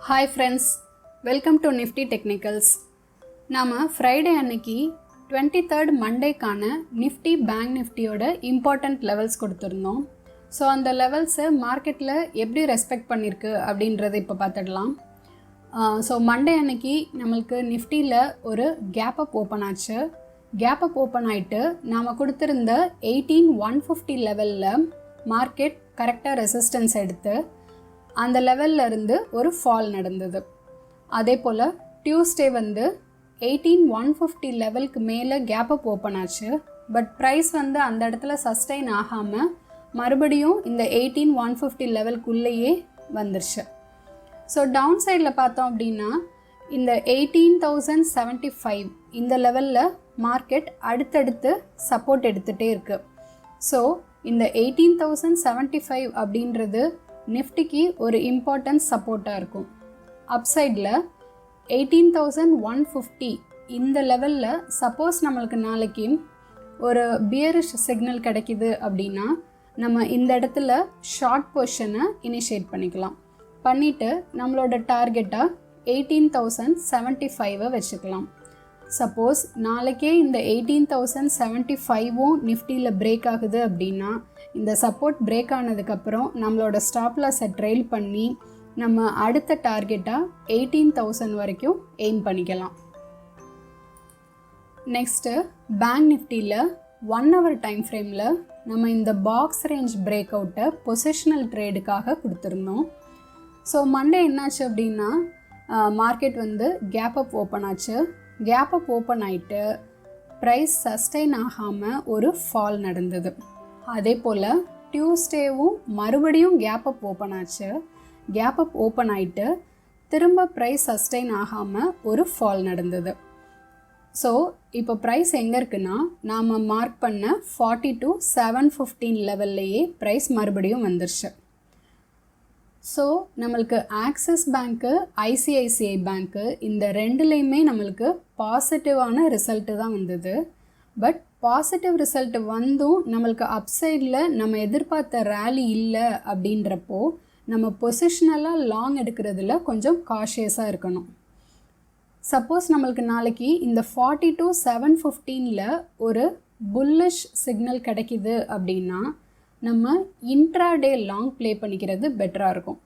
Hi friends, welcome to Nifty Technicals. நாம Friday அன்னைக்கு 23rd Mondayக்கான Nifty Bankniftyயோட important levels கொடுத்திருந்தோம். ஸோ அந்த லெவல்ஸை மார்க்கெட்டில் எப்படி ரெஸ்பெக்ட் பண்ணியிருக்கு அப்படின்றத இப்போ பார்த்துடலாம். ஸோ மண்டே அன்னைக்கு நம்மளுக்கு நிஃப்டியில் ஒரு கேப் அப் ஓப்பன் ஆச்சு. கேப் அப் ஓப்பன் ஆகிட்டு நாம் கொடுத்துருந்த 18150 லெவலில் மார்க்கெட் கரெக்டாக ரெசிஸ்டன்ஸ் எடுத்து அந்த லெவலில் இருந்து ஒரு ஃபால் நடந்தது. அதே போல் டியூஸ்டே வந்து 18150 லெவலுக்கு மேலே கேப் அப் ஓப்பன் ஆச்சு. பட் ப்ரைஸ் வந்து அந்த இடத்துல சஸ்டெயின் ஆகாமல் மறுபடியும் இந்த 18150 லெவலுக்குள்ளேயே வந்துருச்சு. ஸோ டவுன் சைடில் பார்த்தோம் அப்படின்னா இந்த 18075 இந்த லெவலில் மார்க்கெட் அடுத்தடுத்து சப்போர்ட் எடுத்துகிட்டே இருக்குது. ஸோ இந்த 18075 அப்படின்றது நிஃப்டிக்கு ஒரு இம்பார்ட்டன்ட் சப்போர்ட்டாக இருக்கும். அப்சைடில் 18150 இந்த லெவலில் சப்போஸ் நம்மளுக்கு நாளைக்கு ஒரு பியரிஷ் சிக்னல் கிடைக்கிது அப்படின்னா நம்ம இந்த இடத்துல ஷார்ட் பொசிஷனை இனிஷியேட் பண்ணிக்கலாம். பண்ணிவிட்டு நம்மளோட டார்கெட்டாக 18075 வச்சுக்கலாம். சப்போஸ் நாளைக்கே இந்த 18075 நிஃப்டியில் பிரேக் ஆகுது அப்படின்னா இந்த சப்போர்ட் பிரேக் ஆனதுக்கப்புறம் நம்மளோட ஸ்டாப் லாஸை ட்ரெயில் பண்ணி நம்ம அடுத்த டார்கெட்டாக 18000 வரைக்கும் எய்ம் பண்ணிக்கலாம். நெக்ஸ்ட்டு பேங்க் நிஃப்டியில் 1 hour டைம் ஃப்ரேமில் நம்ம இந்த பாக்ஸ் ரேஞ்ச் பிரேக் அவுட்டை பொசிஷனல் ட்ரேடுக்காக கொடுத்துருந்தோம். ஸோ மண்டே என்னாச்சு அப்படின்னா மார்க்கெட் வந்து கேப் அப் ஓப்பன் ஆச்சு. கேப் அப் ஓப்பன் ஆகிட்டு ப்ரைஸ் சஸ்டெயின் ஆகாமல் ஒரு ஃபால் நடந்தது. அதே போல் டியூஸ்டேவும் மறுபடியும் கேப் அப் ஓப்பன் ஆச்சு. கேப் அப் ஓப்பன் ஆகிட்டு திரும்ப ப்ரைஸ் சஸ்டெயின் ஆகாமல் ஒரு ஃபால் நடந்தது. ஸோ இப்போ ப்ரைஸ் எங்கே இருக்குன்னா நாம் மார்க் பண்ண 42715 லெவல்லையே ப்ரைஸ் மறுபடியும் வந்துருச்சு. ஸோ நம்மளுக்கு ஆக்சிஸ் பேங்க்கு ஐசிஐசிஐ பேங்க்கு இந்த ரெண்டுலேயுமே நம்மளுக்கு பாசிட்டிவான ரிசல்ட்டு தான் வந்தது. பட் பாசிட்டிவ் ரிசல்ட் வந்தும் நம்மளுக்கு அப்சைடில் நம்ம எதிர்பார்த்த ரேலி இல்லை அப்படின்றப்போ நம்ம பொசிஷனலாக லாங் எடுக்கிறதுல கொஞ்சம் காஷியஸாக இருக்கணும். சப்போஸ் நம்மளுக்கு நாளைக்கு இந்த 42715 ஒரு புல்லிஷ் சிக்னல் கிடைக்கிது அப்படின்னா நம்ம இன்ட்ராடே லாங் ப்ளே பண்ணிக்கிறது பெட்டராக இருக்கும்.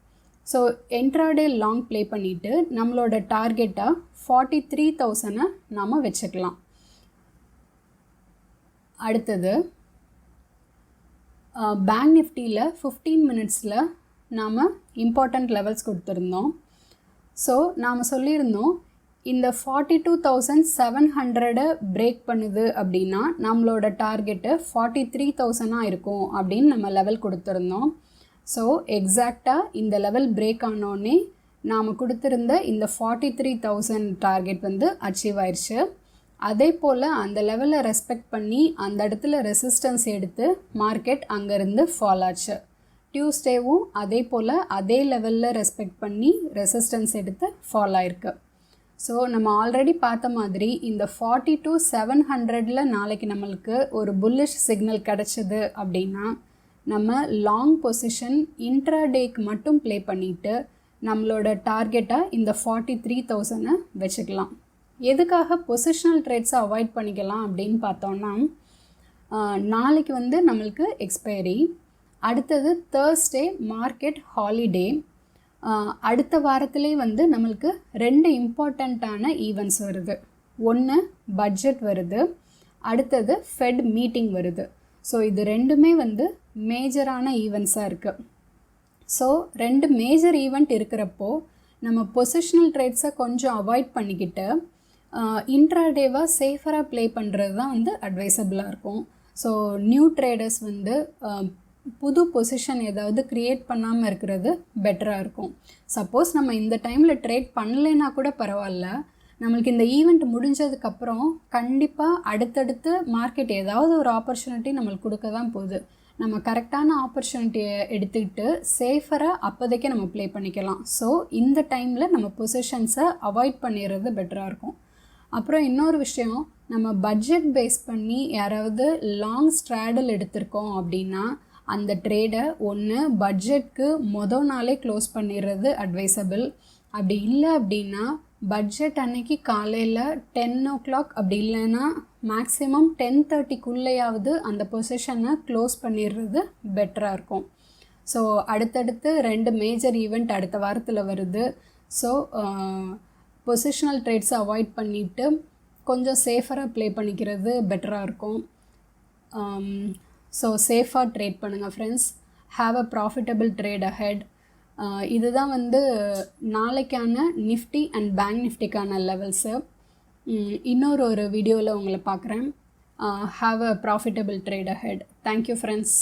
ஸோ இன்ட்ராடே லாங் ப்ளே பண்ணிவிட்டு நம்மளோட டார்கெட்டாக 43000 நாம் வச்சுக்கலாம். அடுத்தது பேங்க் நிஃப்டியில் 15 மினிட்ஸில் நாம் இம்பார்ட்டண்ட் லெவல்ஸ் கொடுத்துருந்தோம். ஸோ நாம் சொல்லியிருந்தோம் இந்த 42700 பிரேக் பண்ணுது அப்படின்னா நம்மளோட டார்கெட்டு 43000 இருக்கும் அப்படின்னு நம்ம லெவல் கொடுத்துருந்தோம். ஸோ எக்ஸாக்டாக இந்த லெவல் பிரேக் ஆனோடனே நாம் கொடுத்துருந்த இந்த 43000 டார்கெட் வந்து அச்சீவ் ஆயிடுச்சு. அதே போல் அந்த லெவலை ரெஸ்பெக்ட் பண்ணி அந்த இடத்துல ரெசிஸ்டன்ஸ் எடுத்து மார்க்கெட் அங்கேருந்து ஃபால் ஆச்சு. டியூஸ்டேவும் அதே போல் அதே லெவலில் ரெஸ்பெக்ட் பண்ணி ரெசிஸ்டன்ஸ் எடுத்து ஃபால் ஆயிருக்கு. ஸோ நம்ம ஆல்ரெடி பார்த்த மாதிரி இந்த 42700 நாளைக்கு நம்மளுக்கு ஒரு புல்லிஷ் சிக்னல் கிடச்சிது அப்படின்னா நம்ம லாங் பொசிஷன் இன்ட்ராடேக்கு மட்டும் ப்ளே பண்ணிவிட்டு நம்மளோட டார்கெட்டாக இந்த 43000 வச்சுக்கலாம். எதுக்காக பொசிஷனல் ட்ரேட்ஸை அவாய்ட் பண்ணிக்கலாம் அப்படின்னு பார்த்தோன்னா நாளைக்கு வந்து நம்மளுக்கு எக்ஸ்பைரி, அடுத்தது தேர்ஸ்டே மார்க்கெட் ஹாலிடே, அடுத்த வாரத்திலே வந்து நம்மளுக்கு 2 இம்பார்ட்டண்ட்டான ஈவெண்ட்ஸ் வருது. ஒன்று பட்ஜெட் வருது, அடுத்தது ஃபெட் மீட்டிங் வருது. ஸோ இது ரெண்டுமே வந்து மேஜரான ஈவெண்ட்ஸாக இருக்குது. ஸோ 2 மேஜர் ஈவெண்ட் இருக்கிறப்போ நம்ம பொசிஷனல் ட்ரேட்ஸை கொஞ்சம் அவாய்ட் பண்ணிக்கிட்டு இன்ட்ராடேவாக சேஃபராக ப்ளே பண்ணுறது தான் வந்து அட்வைசபிளாக இருக்கும். ஸோ நியூ ட்ரேடர்ஸ் வந்து புது பொசிஷன் ஏதாவது க்ரியேட் பண்ணாமல் இருக்கிறது பெட்டராக இருக்கும். சப்போஸ் நம்ம இந்த டைமில் ட்ரேட் பண்ணலைன்னா கூட பரவாயில்ல, நம்மளுக்கு இந்த ஈவெண்ட் முடிஞ்சதுக்கப்புறம் கண்டிப்பாக அடுத்தடுத்து மார்க்கெட் ஏதாவது ஒரு ஆப்பர்ச்சுனிட்டி நம்மளுக்கு கொடுக்க தான் போகுது. நம்ம கரெக்டான ஆப்பர்ச்சுனிட்டியை எடுத்துக்கிட்டு சேஃபராக அப்போதைக்கே நம்ம ப்ளே பண்ணிக்கலாம். ஸோ இந்த டைமில் நம்ம பொசிஷன்ஸை அவாய்ட் பண்ணிடுறது பெட்டராக இருக்கும். அப்புறம் இன்னொரு விஷயம், நம்ம பட்ஜெட் பேஸ் பண்ணி யாராவது லாங் ஸ்ட்ராடல் எடுத்திருக்கோம் அப்படின்னா அந்த ட்ரேடை ஒன்று பட்ஜெட்க்கு மொதல் நாளே க்ளோஸ் பண்ணிடுறது அட்வைசபிள். அப்படி இல்லை அப்படின்னா பட்ஜெட் அன்னைக்கு காலையில் 10 o'clock அப்படி இல்லைன்னா மேக்ஸிமம் 10:30க்குள்ளேயாவது அந்த பொசிஷனை க்ளோஸ் பண்ணிடுறது பெட்டராக இருக்கும். ஸோ அடுத்தடுத்து 2 மேஜர் ஈவெண்ட் அடுத்த வாரத்தில் வருது. ஸோ பொசிஷனல் ட்ரேட்ஸை அவாய்ட் பண்ணிவிட்டு கொஞ்சம் சேஃபராக ப்ளே பண்ணிக்கிறது பெட்டராக இருக்கும். ஸோ சேஃபாக ட்ரேட் பண்ணுங்கள் friends. Have a profitable trade ahead. இதுதான் வந்து நாளைக்கான நிஃப்டி அண்ட் பேங்க் நிஃப்டிக்கான லெவல்ஸு. இன்னொரு வீடியோவில் உங்களை பார்க்குறேன். Have a profitable trade ahead. Thank you friends.